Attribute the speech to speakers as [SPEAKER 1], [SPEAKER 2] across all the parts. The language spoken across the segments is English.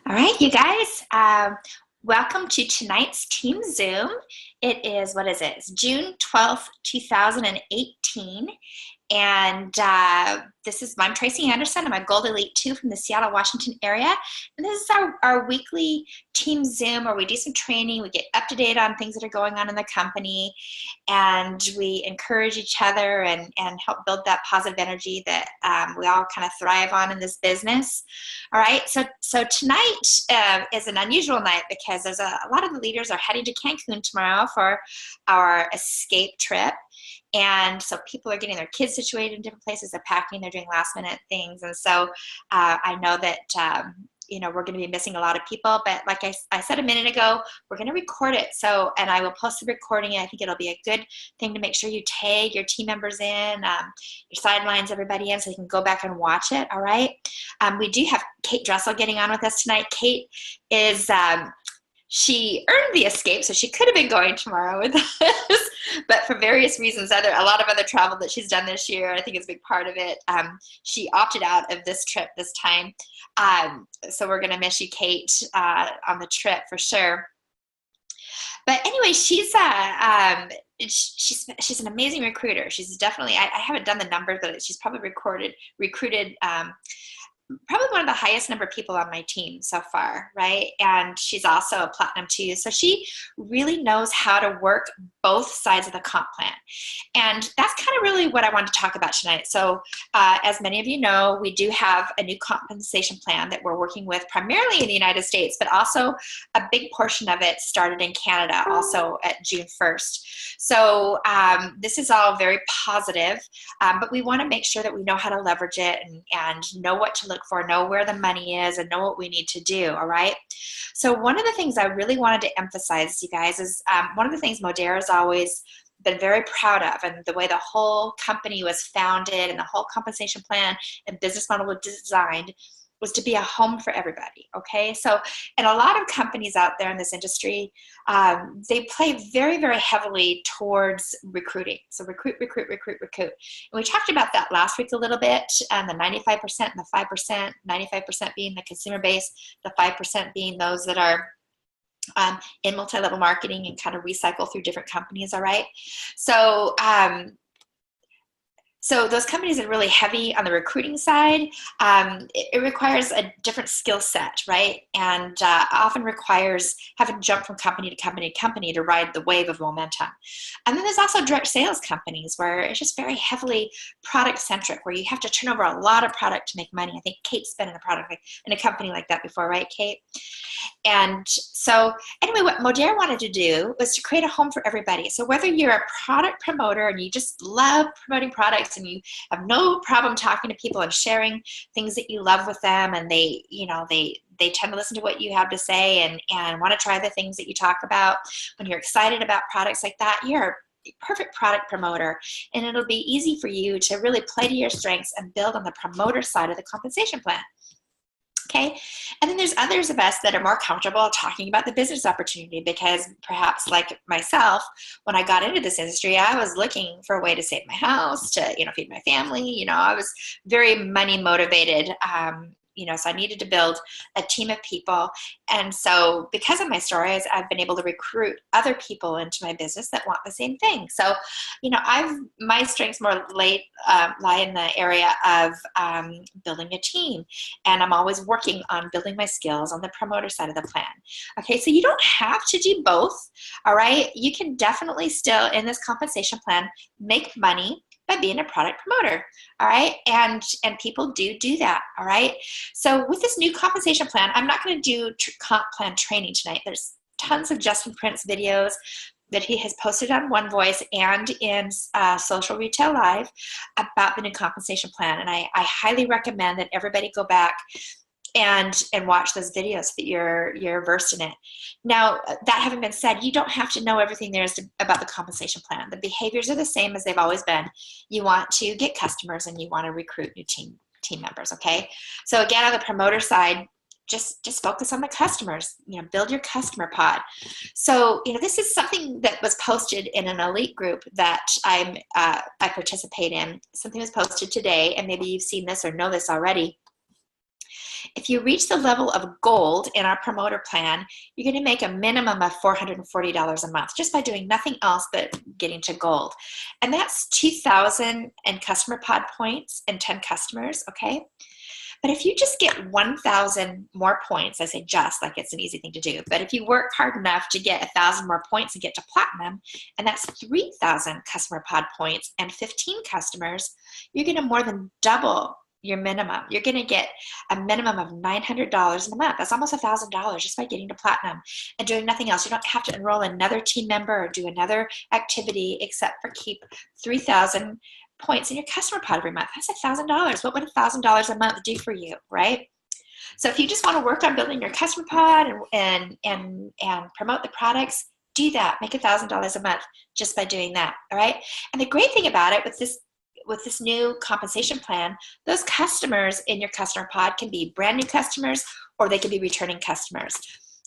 [SPEAKER 1] All right, you guys, welcome to tonight's Team Zoom. It is, what is it? It's June 12th, 2018. And I'm Tracy Anderson. I'm a Gold Elite 2 from the Seattle, Washington area. And this is our weekly Team Zoom where we do some training. We get up to date on things that are going on in the company. And we encourage each other and help build that positive energy that we all kind of thrive on in this business. All right, so tonight is an unusual night because there's a lot of the leaders are heading to Cancun tomorrow for our escape trip. And so people are getting their kids situated in different places, they're packing, they're doing last minute things. And so I know that, we're going to be missing a lot of people, but like I said a minute ago, we're going to record it. And I will post the recording. I think it'll be a good thing to make sure you tag your team members in, your sidelines, everybody in, so you can go back and watch it. All right. We do have Kayt Dressel getting on with us tonight. Kayt is, she earned the escape, so she could have been going tomorrow with us, but for various reasons, a lot of other travel that she's done this year, I think is a big part of it. She opted out of this trip this time, so we're going to miss you, Kayt, on the trip for sure. But anyway, she's an amazing recruiter. She's definitely, I haven't done the numbers, but she's probably recruited probably one of the highest number of people on my team so far, right? And she's also a platinum 2. So she really knows how to work both sides of the comp plan. And that's kind of really what I want to talk about tonight. So as many of you know, we do have a new compensation plan that we're working with primarily in the United States, but also a big portion of it started in Canada also at June 1st. So this is all very positive, but we want to make sure that we know how to leverage it and know what to look for, know where the money is, and know what we need to do, all right? So one of the things I really wanted to emphasize, you guys, is one of the things Modera has always been very proud of, and the way the whole company was founded and the whole compensation plan and business model was designed was to be a home for everybody, okay? So, and a lot of companies out there in this industry, they play very, very heavily towards recruiting. So recruit. And we talked about that last week a little bit, and the 95% and the 5%, 95% being the consumer base, the 5% being those that are in multi-level marketing and kind of recycle through different companies, all right? So those companies are really heavy on the recruiting side. It requires a different skill set, right? And often requires having to jump from company to company to company to ride the wave of momentum. And then there's also direct sales companies where it's just very heavily product centric, where you have to turn over a lot of product to make money. I think Kayt's been in a company like that before, right, Kayt? And so anyway, what Modera wanted to do was to create a home for everybody. So whether you're a product promoter and you just love promoting products and you have no problem talking to people and sharing things that you love with them, and they tend to listen to what you have to say and want to try the things that you talk about, when you're excited about products like that, you're a perfect product promoter, and it'll be easy for you to really play to your strengths and build on the promoter side of the compensation plan. Okay, and then there's others of us that are more comfortable talking about the business opportunity, because perhaps like myself, when I got into this industry, I was looking for a way to save my house, to feed my family. I was very money motivated. So I needed to build a team of people. And so because of my stories, I've been able to recruit other people into my business that want the same thing. So, my strengths more lie in the area of building a team. And I'm always working on building my skills on the promoter side of the plan. Okay, so you don't have to do both, all right? You can definitely still, in this compensation plan, make money by being a product promoter, all right? And people do that, all right? So with this new compensation plan, I'm not going to do comp plan training tonight. There's tons of Justin Prince videos that he has posted on One Voice and in Social Retail Live about the new compensation plan. And I highly recommend that everybody go back and watch those videos so that you're versed in it. Now, that having been said, you don't have to know everything there is about the compensation plan. The behaviors are the same as they've always been. You want to get customers and you want to recruit new team members, okay? So again, on the promoter side, just focus on the customers, build your customer pod. So, this is something that was posted in an elite group that I participate in. Something was posted today, and maybe you've seen this or know this already. If you reach the level of gold in our promoter plan, you're going to make a minimum of $440 a month just by doing nothing else but getting to gold. And that's 2,000 in customer pod points and 10 customers, okay? But if you just get 1,000 more points, I say just, like it's an easy thing to do, but if you work hard enough to get 1,000 more points and get to platinum, and that's 3,000 customer pod points and 15 customers, you're going to more than double your minimum. You're going to get a minimum of $900 in a month. That's almost $1,000 just by getting to platinum and doing nothing else. You don't have to enroll another team member or do another activity except for keep 3,000 points in your customer pod every month. That's $1,000. What would $1,000 a month do for you, right? So if you just want to work on building your customer pod and promote the products, do that. Make $1,000 a month just by doing that. All right. And the great thing about it with this new compensation plan, those customers in your customer pod can be brand new customers or they can be returning customers.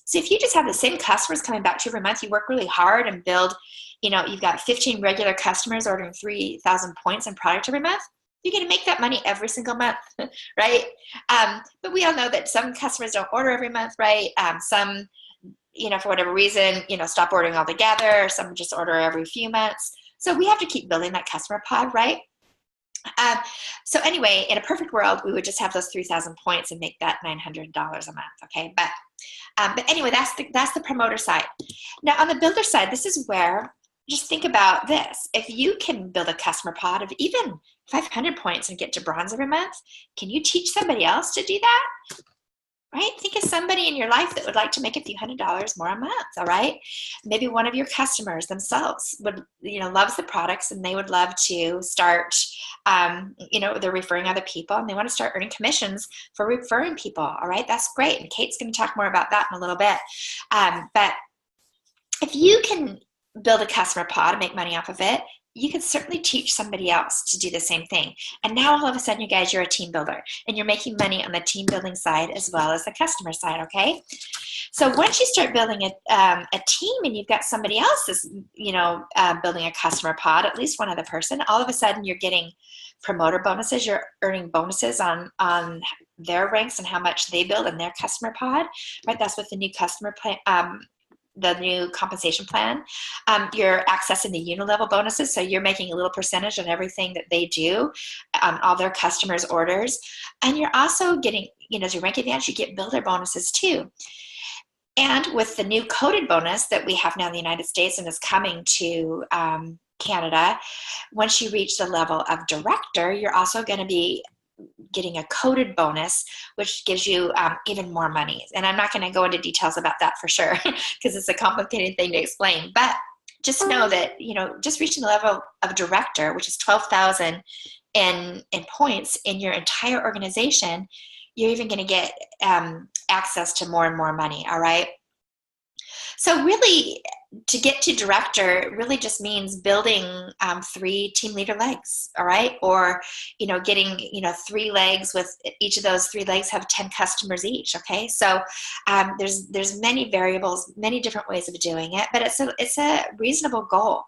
[SPEAKER 1] So if you just have the same customers coming back to you every month, you work really hard and build, you've got 15 regular customers ordering 3,000 points in product every month, you're going to make that money every single month, right? But we all know that some customers don't order every month, right? Some, for whatever reason, stop ordering altogether. Some just order every few months. So we have to keep building that customer pod, right? So anyway, in a perfect world, we would just have those 3,000 points and make that $900 a month, okay? But anyway, that's the promoter side. Now on the builder side, this is where, just think about this. If you can build a customer pod of even 500 points and get to bronze every month, can you teach somebody else to do that? Right? Think of somebody in your life that would like to make a few $100s more a month, all right? Maybe one of your customers themselves would, loves the products and they would love to start, they're referring other people and they want to start earning commissions for referring people, all right? That's great. And Kayt's going to talk more about that in a little bit. But if you can build a customer pod and make money off of it, you can certainly teach somebody else to do the same thing. And now all of a sudden, you guys, you're a team builder and you're making money on the team building side as well as the customer side, okay? So once you start building a team and you've got somebody else that's, building a customer pod, at least one other person, all of a sudden you're getting promoter bonuses. You're earning bonuses on their ranks and how much they build in their customer pod, right? That's what the new customer plan, the new compensation plan. You're accessing the unilevel bonuses, so you're making a little percentage on everything that they do on all their customers' orders. And you're also getting, as your rank advance, you get builder bonuses too. And with the new coded bonus that we have now in the United States and is coming to Canada, once you reach the level of director, you're also going to be getting a coded bonus, which gives you even more money. And I'm not going to go into details about that for sure, because it's a complicated thing to explain. But just know that, just reaching the level of director, which is 12,000 in points in your entire organization, you're even going to get access to more and more money, all right? So really, to get to director, it really just means building 3 team leader legs, all right? Or, getting, 3 legs with each of those 3 legs have 10 customers each, okay? So there's many variables, many different ways of doing it, but it's a reasonable goal.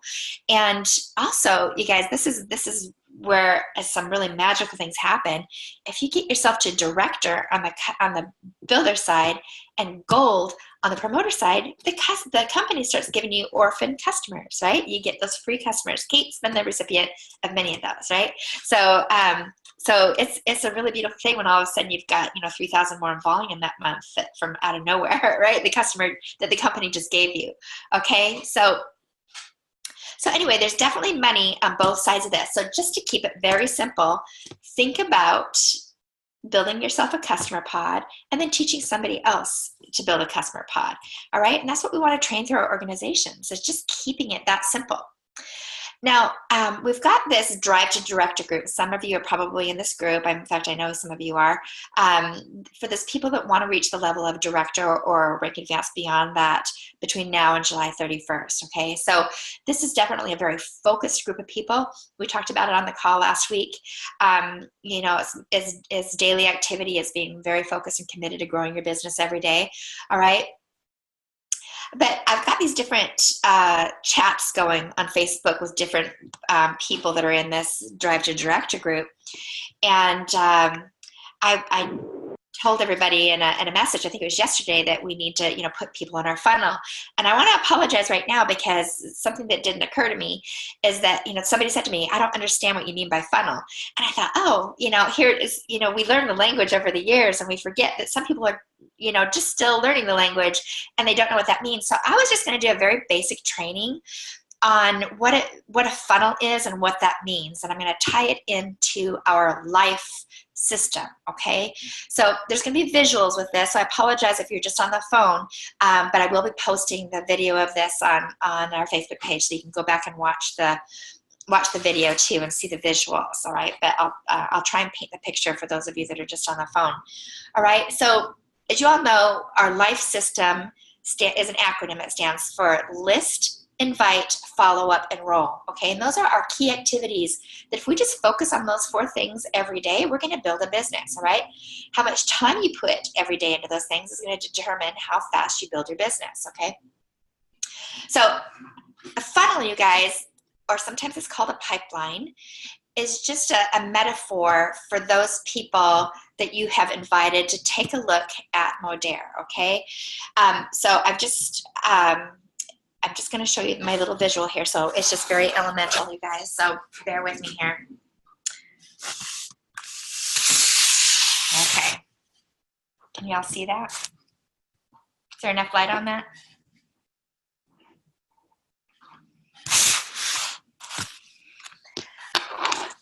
[SPEAKER 1] And also, you guys, this is where some really magical things happen. If you get yourself to director on the builder side and gold on the promoter side, the company starts giving you orphan customers, right? You get those free customers. Kayt's been the recipient of many of those, right? So it's a really beautiful thing when all of a sudden you've got 3,000 more in volume that month from out of nowhere, right? The customer that the company just gave you. Okay, so anyway, there's definitely money on both sides of this. So just to keep it very simple, think about building yourself a customer pod and then teaching somebody else to build a customer pod. All right. And that's what we want to train through our organizations. It's just keeping it that simple. Now, we've got this Drive to Director group. Some of you are probably in this group. In fact, I know some of you are. For those people that want to reach the level of director or rank advance beyond that between now and July 31st, okay? So this is definitely a very focused group of people. We talked about it on the call last week. It's daily activity. It's being very focused and committed to growing your business every day, all right? But I've got these different chats going on Facebook with different people that are in this Drive to Director group. And I told everybody in a message, I think it was yesterday, that we need to, put people in our funnel. And I want to apologize right now, because something that didn't occur to me is that, somebody said to me, I don't understand what you mean by funnel. And I thought, oh, here it is, we learn the language over the years, and we forget that some people are, just still learning the language, and they don't know what that means. So I was just going to do a very basic training on what a funnel is and what that means. And I'm going to tie it into our life system, okay? So there's going to be visuals with this, so I apologize if you're just on the phone, but I will be posting the video of this on our Facebook page, so you can go back and watch the video too and see the visuals, all right? But I'll try and paint the picture for those of you that are just on the phone, all right? So as you all know, our life system is an acronym. It stands for list, invite, follow up, enroll, okay? And those are our key activities that if we just focus on those 4 things every day, we're gonna build a business, all right? How much time you put every day into those things is gonna determine how fast you build your business, okay? So a funnel, you guys, or sometimes it's called a pipeline, is just a metaphor for those people that you have invited to take a look at Modere, okay? So I'm just going to show you my little visual here. So it's just very elemental, you guys. So bear with me here. Okay. Can y'all see that? Is there enough light on that?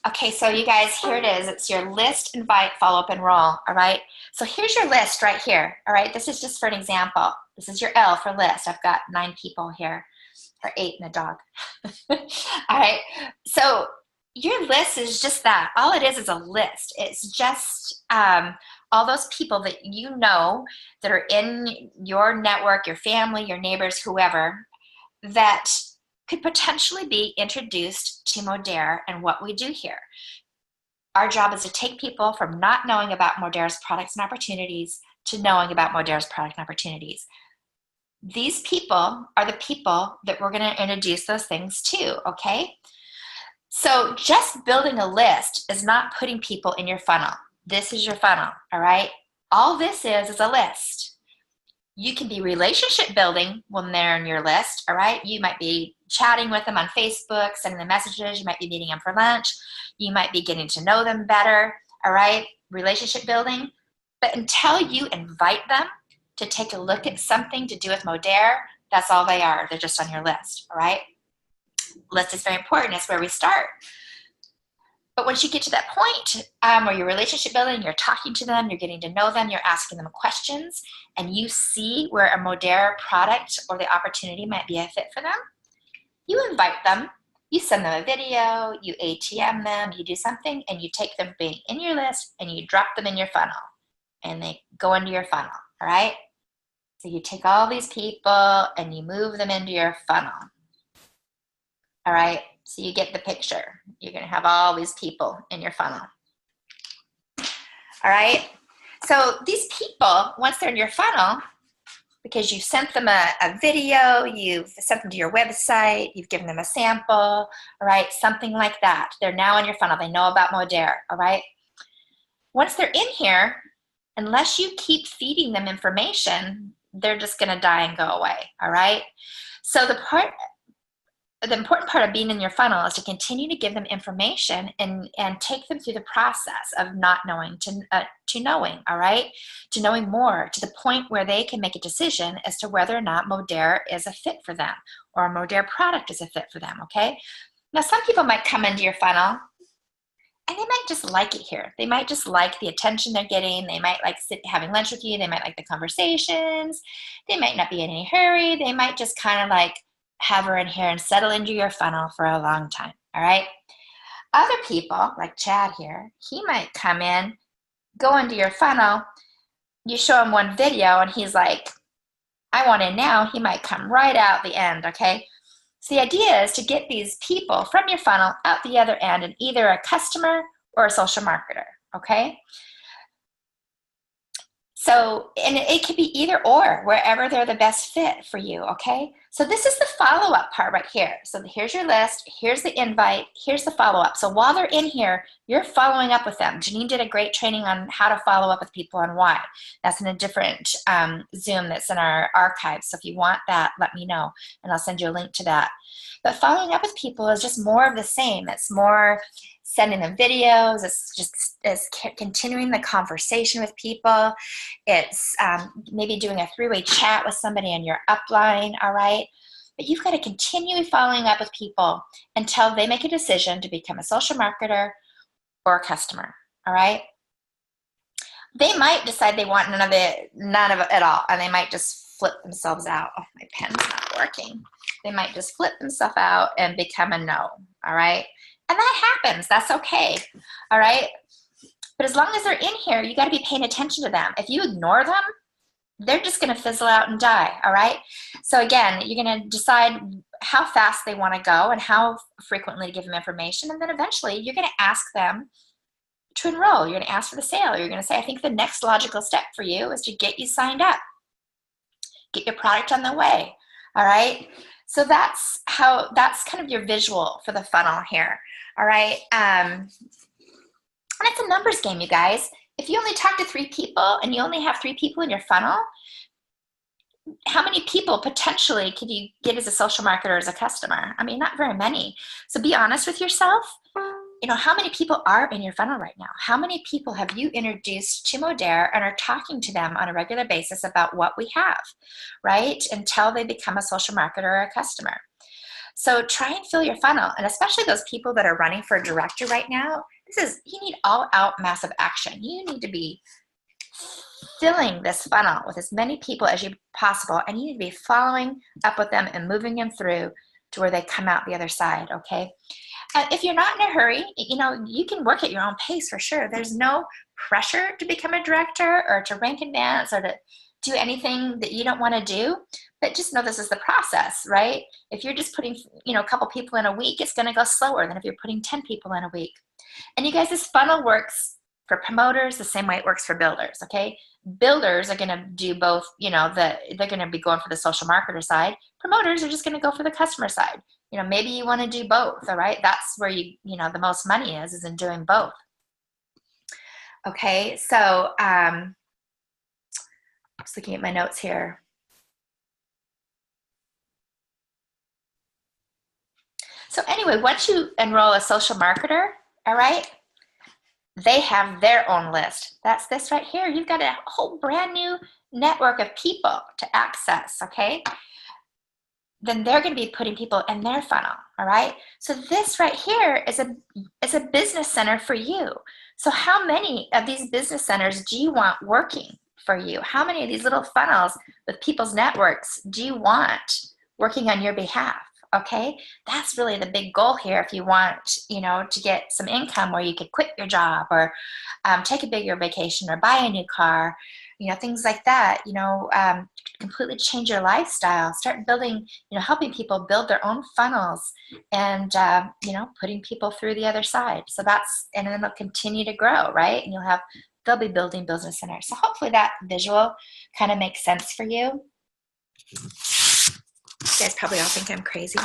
[SPEAKER 1] Okay, so you guys, here it is. It's your list, invite, follow up, enroll, all right? So here's your list right here, all right? This is just for an example. This is your L for list. I've got 9 people here, or 8 and a dog. All right, so your list is just that. All it is a list. It's just all those people that you know that are in your network, your family, your neighbors, whoever, that could potentially be introduced to Modere and what we do here. Our job is to take people from not knowing about Modere's products and opportunities to knowing about Modere's product and opportunities. These people are the people that we're going to introduce those things to, okay? So just building a list is not putting people in your funnel. This is your funnel, all right? All this is a list. You can be relationship building when they're in your list, all right? You might be chatting with them on Facebook, sending them messages. You might be meeting them for lunch. You might be getting to know them better, all right? Relationship building. But until you invite them to take a look at something to do with Modere, that's all they are. They're just on your list, all right? List is very important. It's where we start. But once you get to that point where you're relationship building, you're talking to them, you're getting to know them, you're asking them questions, and you see where a Modere product or the opportunity might be a fit for them, you invite them, you send them a video, you ATM them, you do something, and you take them being in your list and you drop them in your funnel, and they go into your funnel, all right? So you take all these people and you move them into your funnel, all right? So you get the picture. You're going to have all these people in your funnel. All right? So these people, once they're in your funnel, because you've sent them a video, you've sent them to your website, you've given them a sample, all right? Something like that. They're now in your funnel. They know about Modere, all right? Once they're in here, unless you keep feeding them information, they're just going to die and go away, all right? So the important part of being in your funnel is to continue to give them information and take them through the process of not knowing to knowing, all right? To knowing more, to the point where they can make a decision as to whether or not Modere is a fit for them or a Modere product is a fit for them, okay? Now, some people might come into your funnel and they might just like it here. They might just like the attention they're getting. They might like having lunch with you. They might like the conversations. They might not be in any hurry. They might just kind of like have her in here and settle into your funnel for a long time, all right? Other people, like Chad here, he might come in, go into your funnel, you show him one video and he's like, I want in now. He might come right out the end, okay? So the idea is to get these people from your funnel out the other end and either a customer or a social marketer, okay? So, and it could be either or, wherever they're the best fit for you, okay? So this is the follow-up part right here. So here's your list, here's the invite, here's the follow-up. So while they're in here, you're following up with them. Janine did a great training on how to follow up with people and why. That's in a different Zoom that's in our archives. So if you want that, let me know, and I'll send you a link to that. But following up with people is just more of the same. It's more sending them videos. It's continuing the conversation with people. It's maybe doing a three-way chat with somebody in your upline, all right? But you've got to continue following up with people until they make a decision to become a social marketer or a customer, all right? They might decide they want none of it at all, and they might just flip themselves out. Oh, my pen's not working. They might just flip themselves out and become a no, all right? And that happens. That's okay, all right? But as long as they're in here, you got to be paying attention to them. If you ignore them, they're just going to fizzle out and die, all right? So again, you're going to decide how fast they want to go and how frequently to give them information, and then eventually you're going to ask them to enroll. You're going to ask for the sale. You're going to say, I think the next logical step for you is to get you signed up, get your product on the way, all right? So that's kind of your visual for the funnel here, all right? And it's a numbers game, you guys. If you only talk to 3 people and you only have 3 people in your funnel, how many people potentially could you get as a social marketer or as a customer? I mean, not very many. So be honest with yourself. You know, how many people are in your funnel right now? How many people have you introduced to Modere and are talking to them on a regular basis about what we have, right? Until they become a social marketer or a customer. So try and fill your funnel, and especially those people that are running for a director right now, you need all out massive action. You need to be filling this funnel with as many people as you possible, and you need to be following up with them and moving them through to where they come out the other side, okay? If you're not in a hurry, you know, you can work at your own pace for sure. There's no pressure to become a director or to rank advance or to do anything that you don't want to do, but just know this is the process, right? If you're just putting, you know, a couple people in a week, it's going to go slower than if you're putting 10 people in a week. And you guys, this funnel works for promoters the same way it works for builders, okay? Builders are going to do both, you know, they're going to be going for the social marketer side. Promoters are just going to go for the customer side. You know, maybe you want to do both, all right? That's where you know, the most money is in doing both. Okay, so just looking at my notes here. So anyway, once you enroll a social marketer, all right, they have their own list. That's this right here. You've got a whole brand new network of people to access, okay? Then they're going to be putting people in their funnel, all right? So this right here is a business center for you. So how many of these business centers do you want working for you? How many of these little funnels with people's networks do you want working on your behalf? Okay, that's really the big goal here. If you want, you know, to get some income where you could quit your job or take a bigger vacation or buy a new car, you know, things like that, you know, completely change your lifestyle, start building, you know, helping people build their own funnels and, you know, putting people through the other side. So and then they'll continue to grow, right? And they'll be building business centers. So hopefully that visual kind of makes sense for you. You guys probably all think I'm crazy.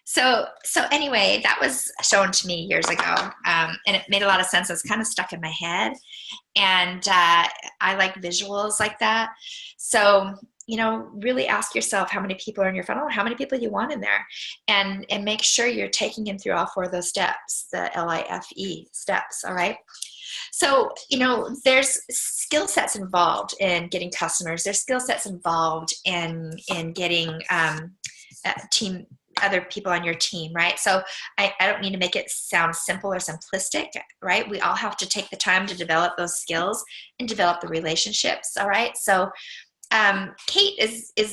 [SPEAKER 1] So anyway, that was shown to me years ago, and it made a lot of sense. It was kind of stuck in my head, and I like visuals like that. So, you know, really ask yourself how many people are in your funnel, how many people you want in there, and make sure you're taking them through all 4 of those steps, the LIFE steps, all right? So, you know, there's skill sets involved in getting customers. There's skill sets involved in getting other people on your team, right? So I don't need to make it sound simple or simplistic, right? We all have to take the time to develop those skills and develop the relationships, all right? So Kayt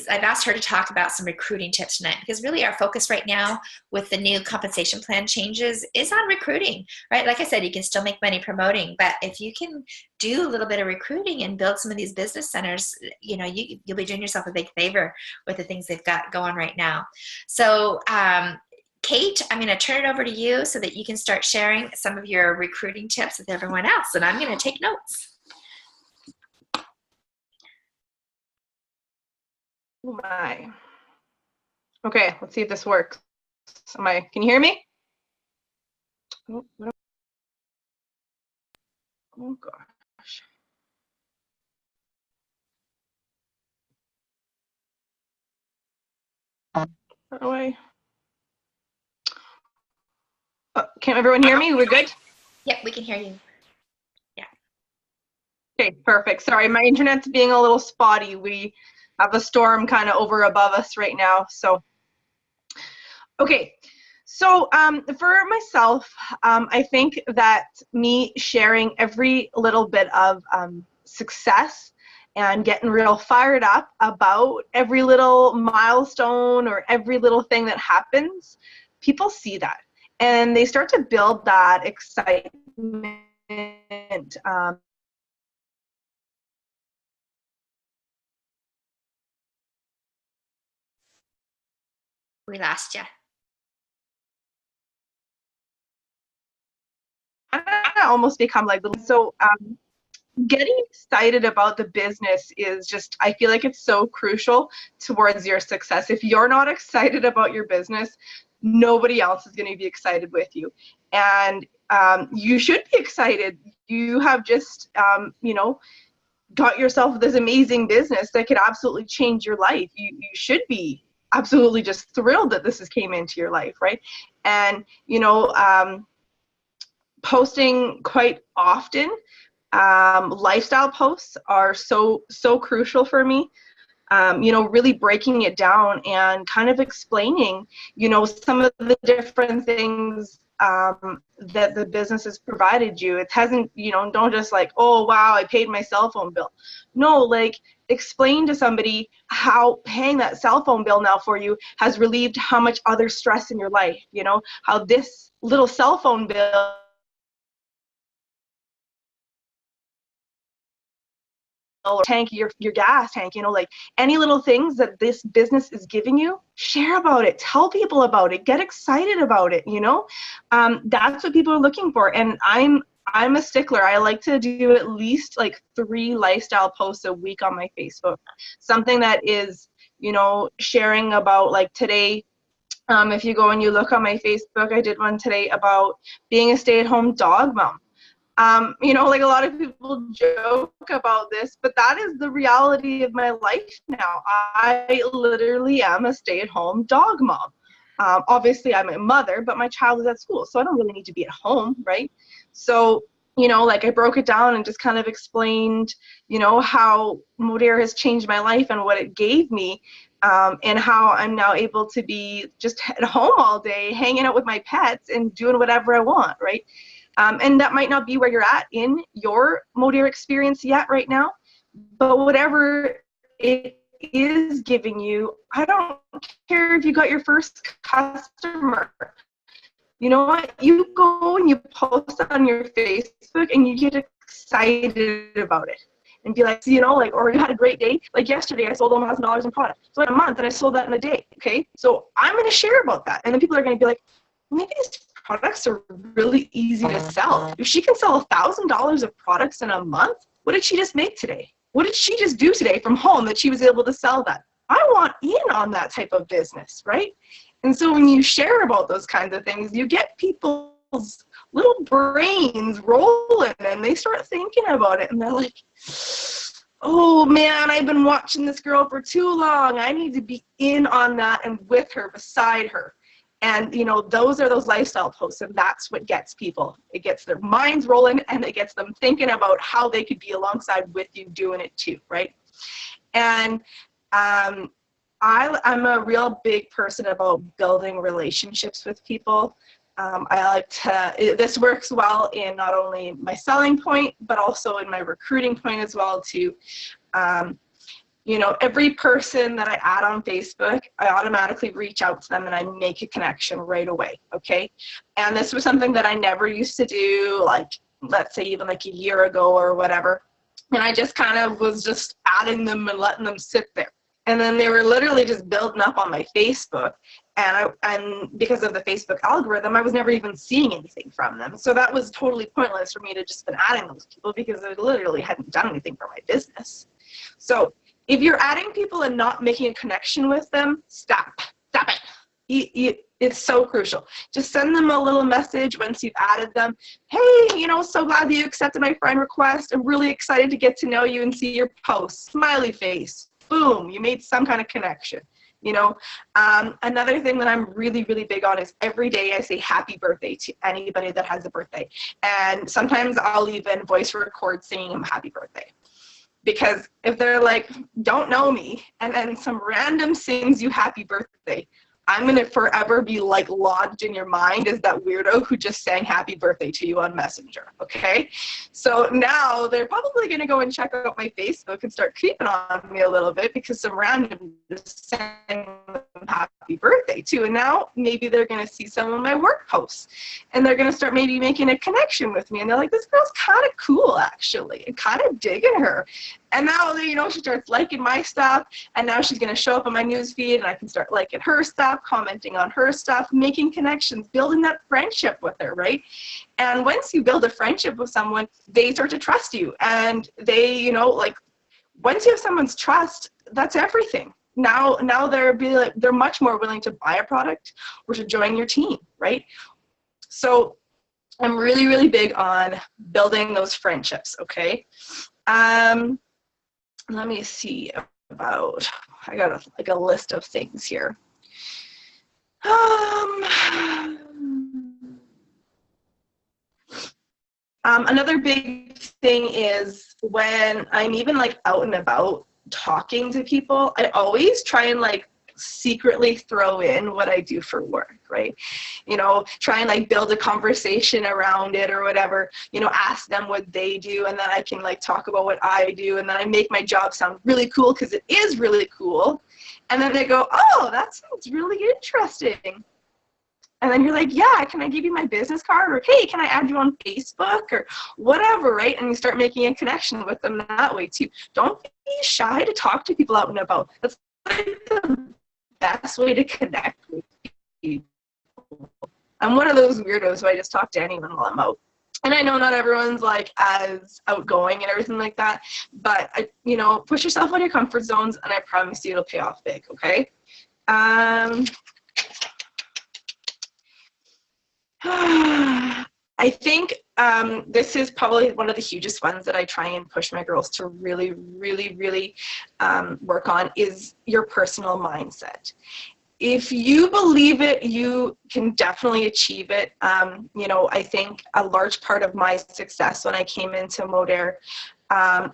[SPEAKER 1] I've asked her to talk about some recruiting tips tonight, because really our focus right now with the new compensation plan changes is on recruiting, right? Like I said, you can still make money promoting, but if you can do a little bit of recruiting and build some of these business centers, you know, you'll be doing yourself a big favor with the things they've got going right now. So Kayt, I'm going to turn it over to you so that you can start sharing some of your recruiting tips with everyone else, and I'm going to take notes.
[SPEAKER 2] Oh my. Okay, let's see if this works. Can you hear me? Oh gosh. How do I? Can everyone hear me? We're good?
[SPEAKER 1] Yep, we can hear you. Yeah.
[SPEAKER 2] Okay, perfect. Sorry, my internet's being a little spotty. We have a storm kind of over above us right now. So, okay. So for myself, I think that me sharing every little bit of success and getting real fired up about every little milestone or every little thing that happens, people see that and they start to build that excitement.
[SPEAKER 1] We lost you.
[SPEAKER 2] Almost become like little. So getting excited about the business is just, I feel like it's so crucial towards your success. If you're not excited about your business, nobody else is going to be excited with you. And you should be excited. You have just, got yourself this amazing business that could absolutely change your life. You should be absolutely just thrilled that this has came into your life, right? And, posting quite often, lifestyle posts are so crucial for me. Really breaking it down and kind of explaining, some of the different things that the business has provided you. It hasn't, don't just like, oh, wow, I paid my cell phone bill. No, like explain to somebody how paying that cell phone bill now for you has relieved how much other stress in your life, how this little cell phone bill or tank, your gas tank, like any little things that this business is giving you, share about it, tell people about it, get excited about it. That's what people are looking for. And I'm a stickler. I like to do at least like 3 lifestyle posts a week on my Facebook, something that is, sharing about, like today, if you go and you look on my Facebook, I did one today about being a stay-at-home dog mom. Like a lot of people joke about this, but that is the reality of my life now. I literally am a stay-at-home dog mom. Obviously, I'm a mother, but my child is at school, so I don't really need to be at home, right? So, like I broke it down and just kind of explained, how Modere has changed my life and what it gave me, and how I'm now able to be just at home all day, hanging out with my pets and doing whatever I want, right? And that might not be where you're at in your Modere experience yet right now, but whatever it is giving you, I don't care if you got your first customer. You know what? You go and you post on your Facebook and you get excited about it and be like, or you had a great day. Like yesterday, I sold $1,000 in product. So in a month, and I sold that in a day. Okay, so I'm going to share about that, and then people are going to be like, maybe these products are really easy to sell. If she can sell $1,000 of products in a month, what did she just make today? What did she just do today from home that she was able to sell that? I want in on that type of business, right? And so when you share about those kinds of things, you get people's little brains rolling and they start thinking about it and they're like, oh man, I've been watching this girl for too long. I need to be in on that and with her, beside her. And, those are those lifestyle posts, and that's what gets people. It gets their minds rolling, and it gets them thinking about how they could be alongside with you doing it too, right? And I'm a real big person about building relationships with people. I like to, this works well in not only my selling point, but also in my recruiting point as well too. Every person that I add on Facebook, I automatically reach out to them and I make a connection right away, okay? And this was something that I never used to do, like, let's say even like a year ago or whatever. And I just kind of was just adding them and letting them sit there. And then they were literally just building up on my Facebook. And because of the Facebook algorithm, I was never even seeing anything from them. So that was totally pointless for me to just been adding those people, because I literally hadn't done anything for my business. So if you're adding people and not making a connection with them, stop it. It's so crucial. Just send them a little message once you've added them. Hey, so glad that you accepted my friend request. I'm really excited to get to know you and see your posts. Smiley face. Boom, you made some kind of connection. Another thing that I'm really, really big on is every day I say happy birthday to anybody that has a birthday. And sometimes I'll even voice record singing them happy birthday. Because if they're like, don't know me, and then some random sings you happy birthday, I'm going to forever be like lodged in your mind as that weirdo who just sang happy birthday to you on Messenger, okay? So now they're probably going to go and check out my Facebook and start creeping on me a little bit because some random just sang them happy birthday too. And now maybe they're going to see some of my work posts and they're going to start maybe making a connection with me. And they're like, this girl's kind of cool actually, and kind of digging her. And now, she starts liking my stuff, and now she's going to show up on my news feed, and I can start liking her stuff, commenting on her stuff, making connections, building that friendship with her, right? And once you build a friendship with someone, they start to trust you. And they, once you have someone's trust, that's everything. Now they're much more willing to buy a product or to join your team, right? So I'm really, really big on building those friendships, okay? Let me see about, I got a list of things here. Another big thing is when I'm even out and about talking to people, I always try and secretly throw in what I do for work, right? Try and build a conversation around it or whatever, ask them what they do, and then I can talk about what I do, and then I make my job sound really cool because it is really cool. And then they go, oh, that sounds really interesting. And then you're like, yeah, can I give you my business card? Or, hey, can I add you on Facebook or whatever, right? And you start making a connection with them that way too. Don't be shy to talk to people out and about. That's the best way to connect with people. I'm one of those weirdos who I just talk to anyone while I'm out. And I know not everyone's as outgoing and everything like that, but push yourself out of your comfort zones, and I promise you it'll pay off big, okay? I think this is probably one of the hugest ones that I try and push my girls to really, really, really work on is your personal mindset. If you believe it, you can definitely achieve it. I think a large part of my success when I came into Modair,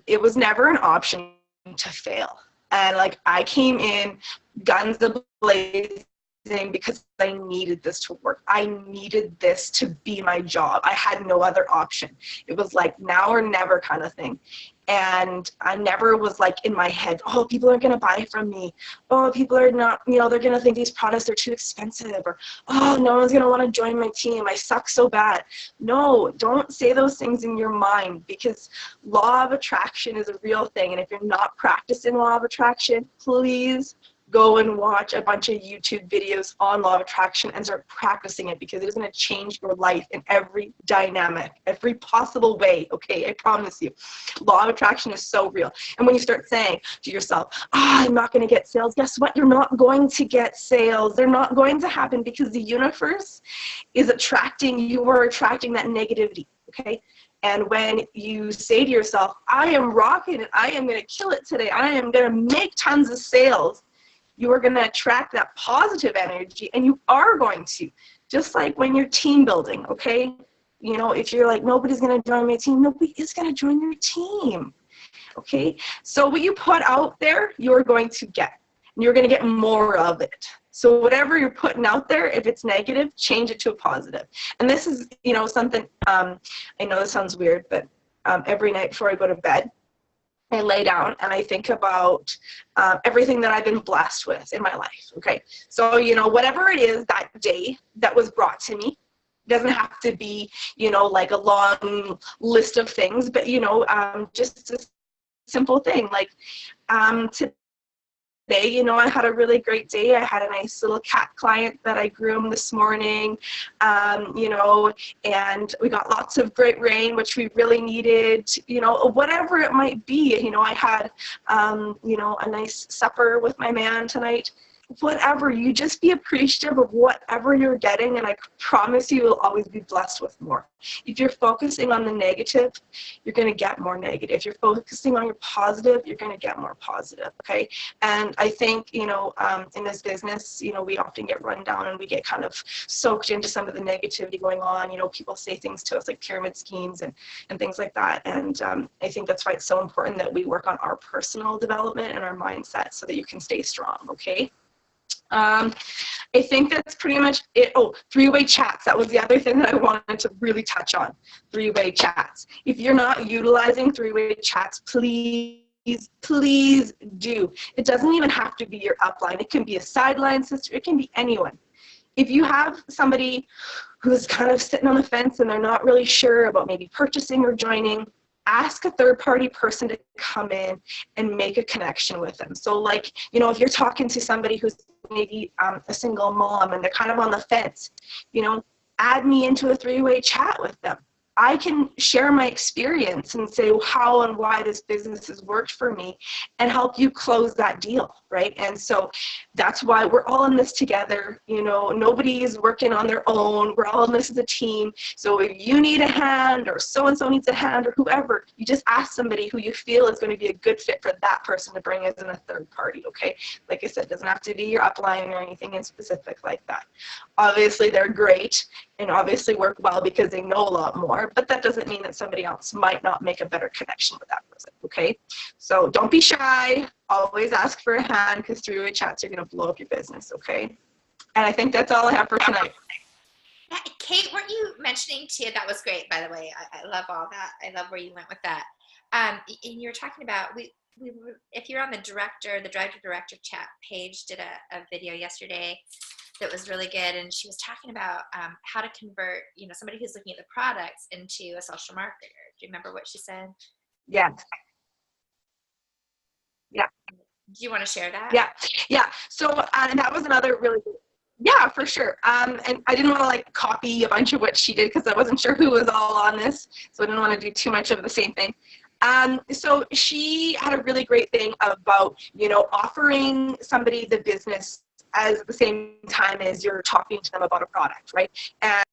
[SPEAKER 2] it was never an option to fail. And I came in guns a-blazing because I needed this to work. I needed this to be my job. I had no other option. It was now or never kind of thing. And I never was in my head, oh, people are going to buy from me. Oh, people are not, they're going to think these products are too expensive. Or, oh, no one's going to want to join my team. I suck so bad. No, don't say those things in your mind, because law of attraction is a real thing. And if you're not practicing law of attraction, please go and watch a bunch of YouTube videos on law of attraction and start practicing it, because it is going to change your life in every dynamic, every possible way, okay? I promise you. Law of attraction is so real. And when you start saying to yourself, I'm not going to get sales, guess what? You're not going to get sales. They're not going to happen, because the universe is attracting, you are attracting that negativity, okay? And when you say to yourself, I am rocking it, I am going to kill it today, I am going to make tons of sales, you are going to attract that positive energy, and you are going to. Just like when you're team building, okay? If you're nobody's going to join my team, nobody is going to join your team, okay? So what you put out there, you're going to get. And you're going to get more of it. So whatever you're putting out there, if it's negative, change it to a positive. And this is, something, I know this sounds weird, but every night before I go to bed, I lay down and I think about everything that I've been blessed with in my life, okay? So, whatever it is that day that was brought to me, doesn't have to be, a long list of things, but, just a simple thing, today today, you know, I had a really great day. I had a nice little cat client that I groomed this morning, you know, and we got lots of great rain, which we really needed, you know, whatever it might be. You know, I had, you know, a nice supper with my man tonight. Whatever, you just be appreciative of whatever you're getting, and I promise you will always be blessed with more. If you're focusing on the negative, you're going to get more negative. If you're focusing on your positive, you're going to get more positive. Okay. And I think, you know, in this business, you know, we often get run down and we get kind of soaked into some of the negativity going on. You know, people say things to us like pyramid schemes and things like that. And I think that's why it's so important that we work on our personal development and our mindset so that you can stay strong. Okay. I think that's pretty much it. Oh, three-way chats. That was the other thing that I wanted to really touch on. Three-way chats. If you're not utilizing three-way chats, please do. It doesn't even have to be your upline. It can be a sideline sister. It can be anyone. If you have somebody who's kind of sitting on the fence and they're not really sure about maybe purchasing or joining, ask a third-party person to come in and make a connection with them. So like, you know, if you're talking to somebody who's maybe a single mom and they're kind of on the fence, you know, add me into a three-way chat with them. I can share my experience and say how and why this business has worked for me and help you close that deal, right? And so that's why we're all in this together. You know, nobody is working on their own. We're all in this as a team. So if you need a hand or so-and-so needs a hand or whoever, you just ask somebody who you feel is going to be a good fit for that person to bring as in a third party, okay? Like I said, it doesn't have to be your upline or anything in specific like that. Obviously, they're great and obviously work well because they know a lot more, but that doesn't mean that somebody else might not make a better connection with that person, okay? So don't be shy, always ask for a hand because three-way chats are gonna blow up your business, okay? And I think that's all I have for tonight.
[SPEAKER 1] Kayt, weren't you mentioning too, that was great, by the way, I love all that, I love where you went with that. And you were talking about, if you're on the director chat page, did a video yesterday that was really good, and she was talking about how to convert, you know, somebody who's looking at the products into a social marketer. Do you remember what she said?
[SPEAKER 2] Yeah. Yeah.
[SPEAKER 1] Do you want to share that?
[SPEAKER 2] Yeah. So and that was another really good, yeah, for sure. And I didn't want to like copy a bunch of what she did because I wasn't sure who was all on this, so I didn't want to do too much of the same thing. So she had a really great thing about, you know, offering somebody the business at the same time as you're talking to them about a product, right? And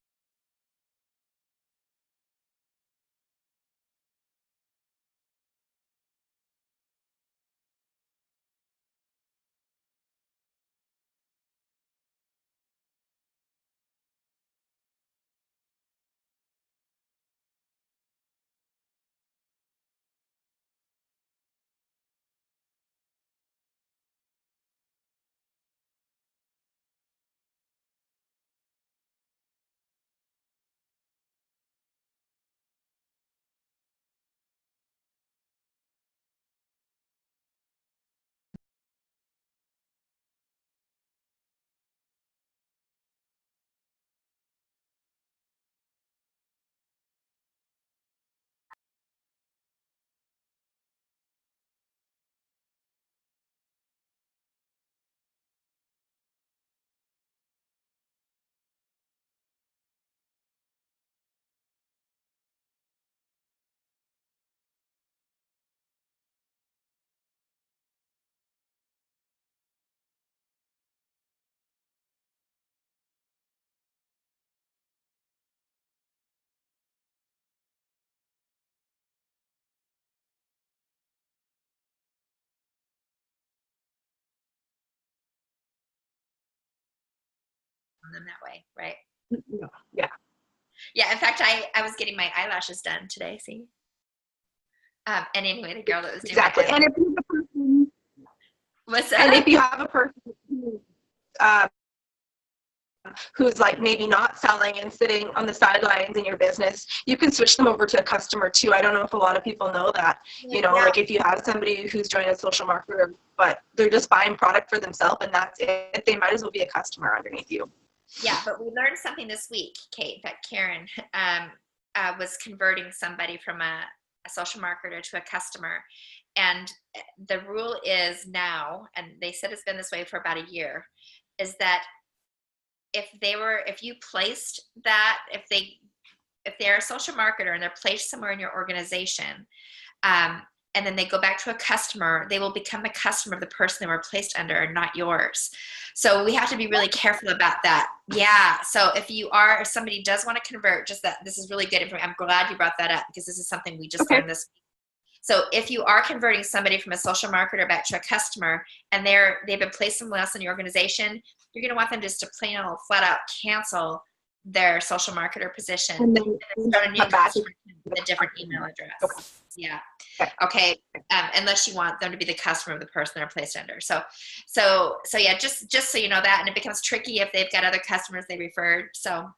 [SPEAKER 1] Them that way, right?
[SPEAKER 2] yeah,
[SPEAKER 1] Yeah, in fact, I was getting my eyelashes done today, see? And anyway, the girl that was doing
[SPEAKER 2] exactly.
[SPEAKER 1] my
[SPEAKER 2] And if you have a person,
[SPEAKER 1] what's
[SPEAKER 2] and
[SPEAKER 1] that?
[SPEAKER 2] if you have a person uh, who's like maybe not selling and sitting on the sidelines in your business, you can switch them over to a customer too. I don't know if a lot of people know that, you know, like if you have somebody who's joined a social marketer, but they're just buying product for themselves and that's it, they might as well be a customer underneath you.
[SPEAKER 1] Yeah, but we learned something this week, Kayt. In fact, Karen was converting somebody from a social marketer to a customer. And the rule is now, and they said it's been this way for about a year, is that if you placed that, if they're a social marketer and they're placed somewhere in your organization, and then they go back to a customer, they will become a customer of the person they were placed under, not yours. So we have to be really careful about that. Yeah. So if somebody does want to convert, just that, this is really good information. I'm glad you brought that up, because this is something we just learned this week. So if you are converting somebody from a social marketer back to a customer, and they've been placed somewhere else in your organization, you're going to want them just to plain old flat out cancel their social marketer position and then start a new customer with a different email address.
[SPEAKER 2] Okay.
[SPEAKER 1] Yeah. Okay. Unless you want them to be the customer of the person they're placed under. So yeah, just so you know that, and it becomes tricky if they've got other customers they referred. So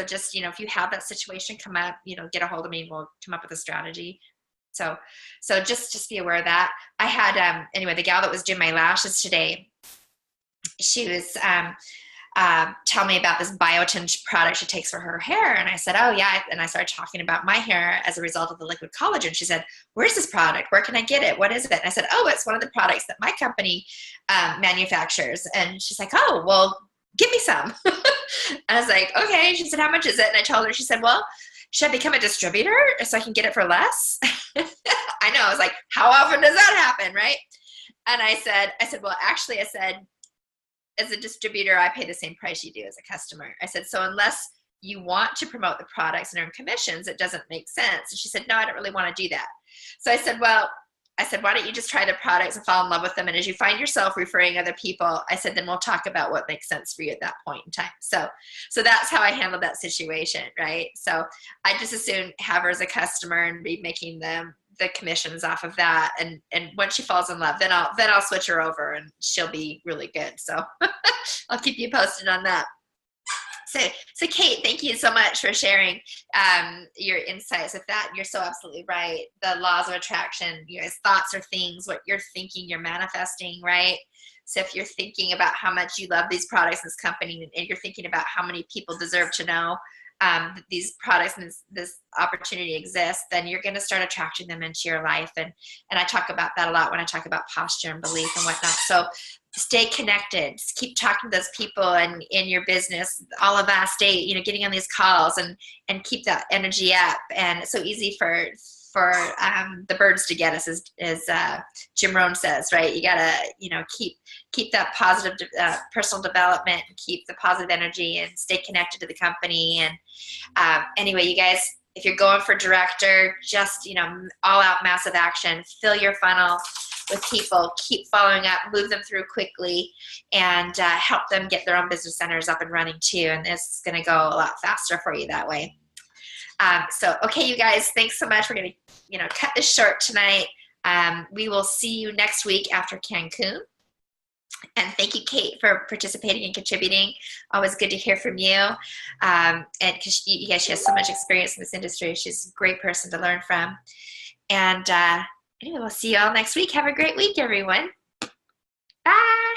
[SPEAKER 1] just, if you have that situation come up, get a hold of me and we'll come up with a strategy. So just be aware of that. I had, anyway, the gal that was doing my lashes today, she was, tell me about this biotin product she takes for her hair. And I said, oh yeah. And I started talking about my hair as a result of the liquid collagen. She said, where's this product? Where can I get it? What is it? And I said, oh, it's one of the products that my company manufactures. And she's like, oh, well, give me some. I was like, okay. She said, how much is it? And I told her, she said, well, should I become a distributor so I can get it for less? I know. I was like, how often does that happen? Right. And I said, well, actually, as a distributor, I pay the same price you do as a customer. I said, so unless you want to promote the products and earn commissions, it doesn't make sense. And she said, no, I don't really want to do that. So I said, why don't you just try the products and fall in love with them? And as you find yourself referring other people, I said, then we'll talk about what makes sense for you at that point in time. So that's how I handled that situation, right? So I just as soon have her as a customer and be making the commissions off of that. And once she falls in love, then I'll switch her over and she'll be really good. So I'll keep you posted on that. So Kayt, thank you so much for sharing your insights with that. You're so absolutely right. The laws of attraction, your thoughts are things, what you're thinking, you're manifesting, right? So if you're thinking about how much you love these products in this company, and you're thinking about how many people deserve to know that these products and this opportunity exists, then you're going to start attracting them into your life. And I talk about that a lot when I talk about posture and belief and whatnot. So stay connected. Just keep talking to those people and in your business. All of us stay, getting on these calls and keep that energy up. And it's so easy for the birds to get us, as Jim Rohn says, right? You gotta, keep that positive personal development, and keep the positive energy, and stay connected to the company. And anyway, you guys, if you're going for director, just all out massive action. Fill your funnel with people. Keep following up. Move them through quickly, and help them get their own business centers up and running too. And it's going to go a lot faster for you that way. Okay, you guys, thanks so much. We're going to, cut this short tonight. We will see you next week after Cancun. And thank you, Kayt, for participating and contributing. Always good to hear from you. And because she has so much experience in this industry. She's a great person to learn from. And anyway, we'll see you all next week. Have a great week, everyone. Bye.